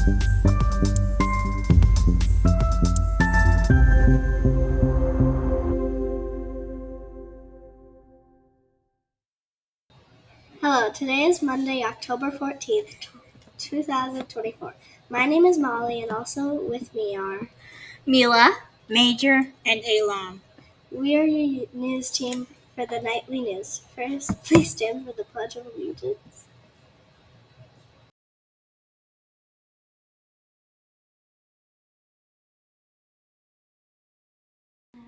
Hello, today is Monday, October 14th, 2024. My name is Molly, and also with me are Mila, Major, and Elam. We are your news team for the nightly news. First, please stand for the Pledge of Allegiance.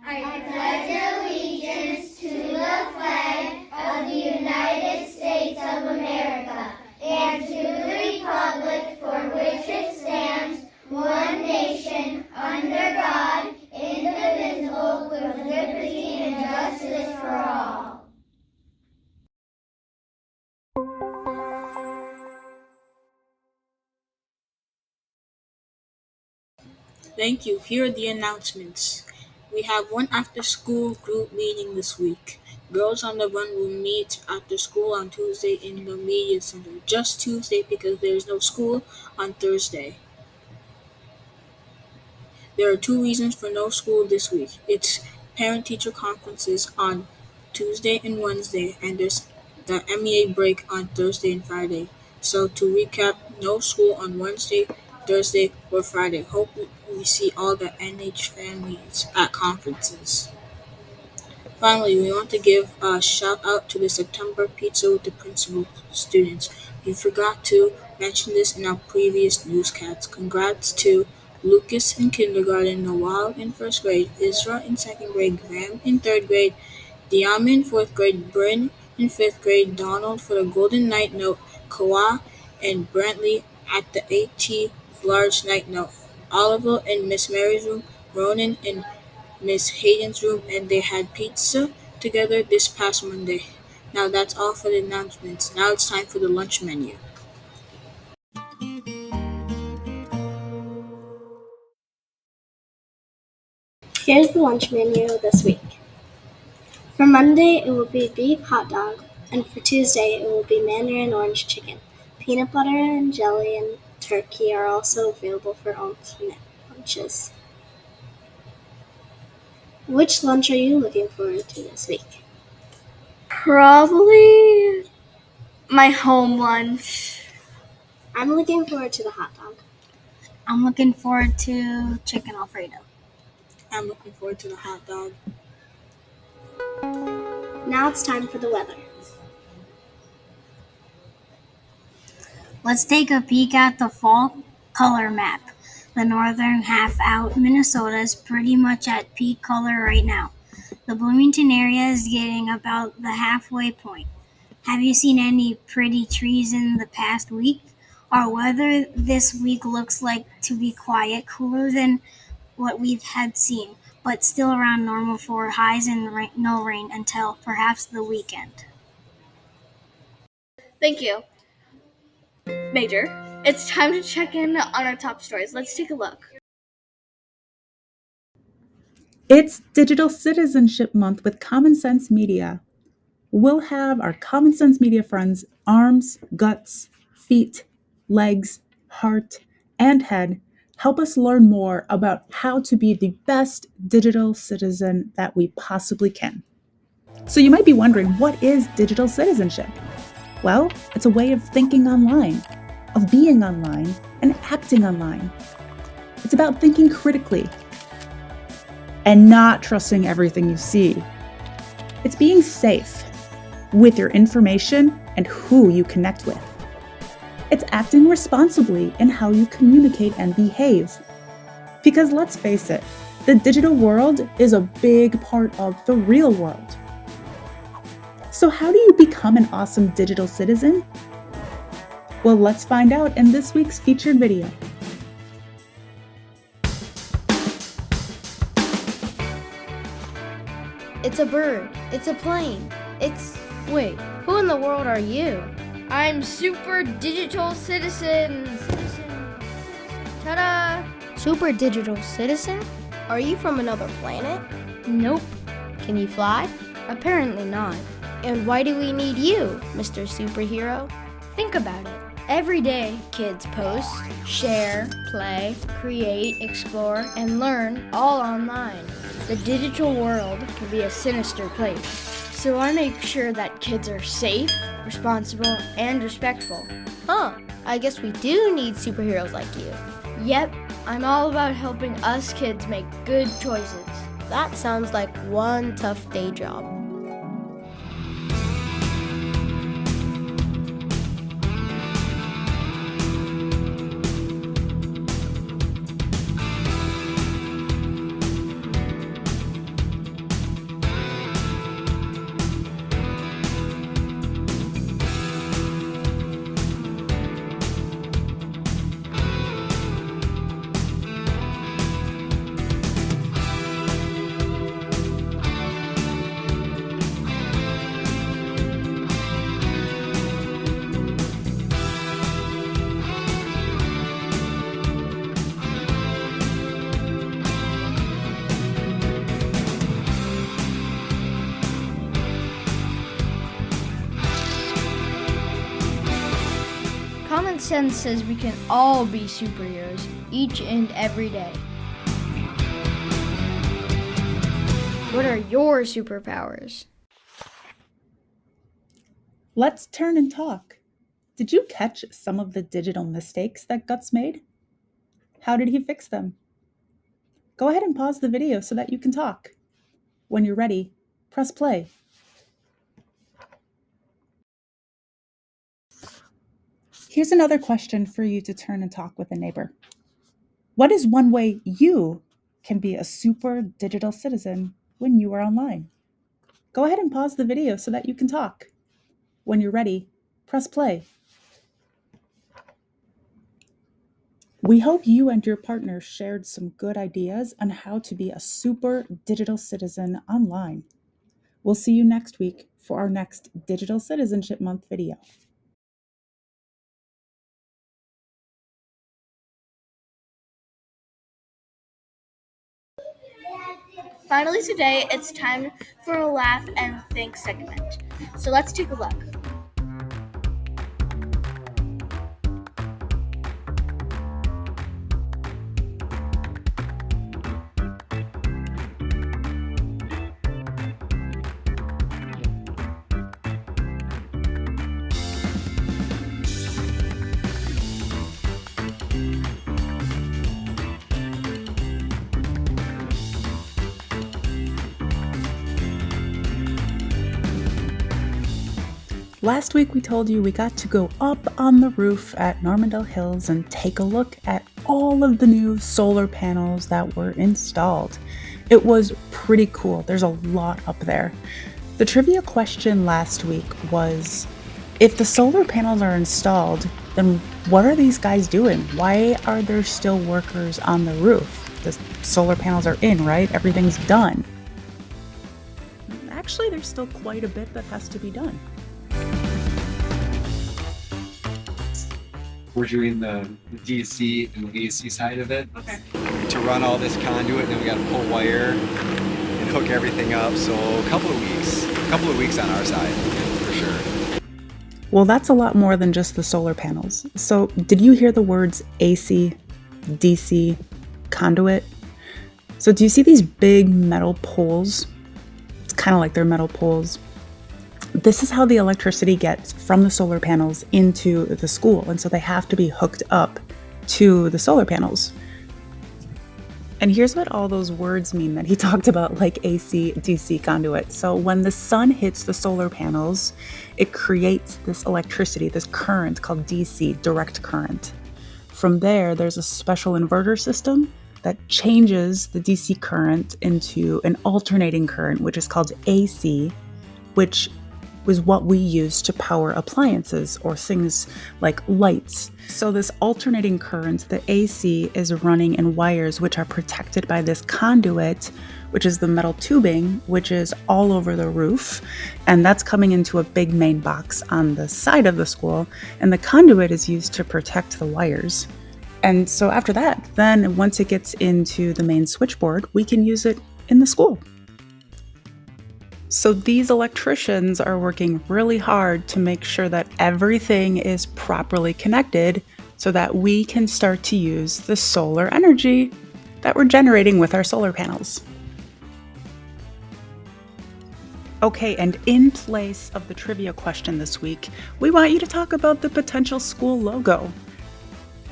I pledge allegiance to the flag of the United States of America and to the republic for which it stands, one nation, under God, indivisible, with liberty and justice for all. Thank you. Here are the announcements. We have one after-school group meeting this week. Girls on the Run will meet after school on Tuesday in the Media Center. Just Tuesday because there is no school on Thursday. There are 2 reasons for no school this week. It's parent-teacher conferences on Tuesday and Wednesday, and there's the MEA break on Thursday and Friday. So to recap, no school on Wednesday, Thursday, or Friday. Hope we see all the NH families at conferences. Finally, we want to give a shout out to the September Pizza with the Principal students. We forgot to mention this in our previous newscasts. Congrats to Lucas in kindergarten, Noel in 1st grade, Isra in 2nd grade, Graham in 3rd grade, Diam in 4th grade, Bryn in 5th grade, Donald for the Golden Night Note, Kawa and Brantley at the AT Large Night Note, Oliver in Miss Mary's room, Ronan in Miss Hayden's room, and they had pizza together this past Monday. Now that's all for the announcements. Now it's time for the lunch menu. Here's the lunch menu this week. For Monday, it will be beef hot dog, and for Tuesday, it will be mandarin orange chicken. Peanut butter and jelly and turkey are also available for alternate lunches. Which lunch are you looking forward to this week? probably my home lunch. I'm looking forward to the hot dog. I'm looking forward to chicken Alfredo. I'm looking forward to the hot dog. Now it's time for the weather. Let's take a peek at the fall color map. The northern half out Minnesota is pretty much at peak color right now. The Bloomington area is getting about the halfway point. Have you seen any pretty trees in the past week? Our weather this week looks like to be quiet, cooler than what we've had seen, but still around normal for highs and no rain until perhaps the weekend. Thank you, Major. It's time to check in on our top stories. Let's take a look. It's Digital Citizenship Month with Common Sense Media. We'll have our Common Sense Media friends' arms, guts, feet, legs, heart, and head help us learn more about how to be the best digital citizen that we possibly can. So you might be wondering, what is digital citizenship? Well, it's a way of thinking online, of being online, and acting online. It's about thinking critically and not trusting everything you see. It's being safe with your information and who you connect with. It's acting responsibly in how you communicate and behave. Because let's face it, the digital world is a big part of the real world. So how do you become an awesome digital citizen? Well, let's find out in this week's featured video. It's a bird. It's a plane. Wait, who in the world are you? I'm Super Digital Citizen. Ta-da! Super digital citizen? Are you from another planet? Nope. Can you fly? Apparently not. And why do we need you, Mr. Superhero? Think about it. Every day, kids post, share, play, create, explore, and learn all online. The digital world can be a sinister place, so I make sure that kids are safe, responsible, and respectful. I guess we do need superheroes like you. Yep, I'm all about helping us kids make good choices. That sounds like one tough day job. Common sense says we can all be superheroes each and every day. What are your superpowers? Let's turn and talk. Did you catch some of the digital mistakes that Guts made? How did he fix them? Go ahead and pause the video so that you can talk. When you're ready, press play. Here's another question for you to turn and talk with a neighbor. What is one way you can be a super digital citizen when you are online? Go ahead and pause the video so that you can talk. When you're ready, press play. We hope you and your partner shared some good ideas on how to be a super digital citizen online. We'll see you next week for our next Digital Citizenship Month video. Finally today, it's time for a laugh and think segment. So let's take a look. Last week we told you we got to go up on the roof at Normandale Hills and take a look at all of the new solar panels that were installed. It was pretty cool. There's a lot up there. The trivia question last week was, if the solar panels are installed, then what are these guys doing? Why are there still workers on the roof? The solar panels are in, right? Everything's done. Actually, there's still quite a bit that has to be done. We're doing the DC and the AC side of it. Okay. To run all this conduit, and then we got to pull wire and hook everything up. So a couple of weeks on our side, for sure. Well, that's a lot more than just the solar panels. So did you hear the words AC, DC, conduit? So do you see these big metal poles? It's kind of like they're metal poles. This is how the electricity gets from the solar panels into the school. And so they have to be hooked up to the solar panels. And here's what all those words mean that he talked about, like AC, DC conduit. So when the sun hits the solar panels, it creates this electricity, this current called DC, direct current. From there, there's a special inverter system that changes the DC current into an alternating current, which is called AC, which was what we use to power appliances or things like lights. So this alternating current, the AC, is running in wires which are protected by this conduit, which is the metal tubing, which is all over the roof. And that's coming into a big main box on the side of the school. And the conduit is used to protect the wires. And so after that, then once it gets into the main switchboard, we can use it in the school. So these electricians are working really hard to make sure that everything is properly connected so that we can start to use the solar energy that we're generating with our solar panels. Okay, and in place of the trivia question this week, we want you to talk about the potential school logo.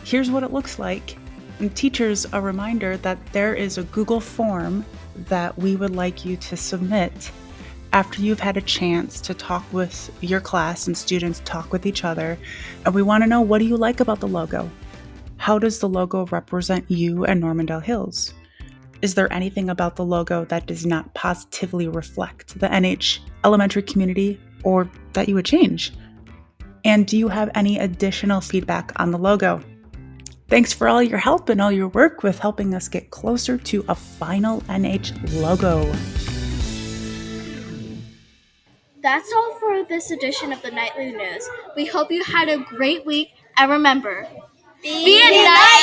Here's what it looks like. And teachers, a reminder that there is a Google form that we would like you to submit after you've had a chance to talk with your class and students talk with each other. And we want to know, what do you like about the logo? How does the logo represent you and Normandale Hills? Is there anything about the logo that does not positively reflect the NH elementary community or that you would change? And do you have any additional feedback on the logo? Thanks for all your help and all your work with helping us get closer to a final NH logo. That's all for this edition of the Nightly News. We hope you had a great week, and remember, be a night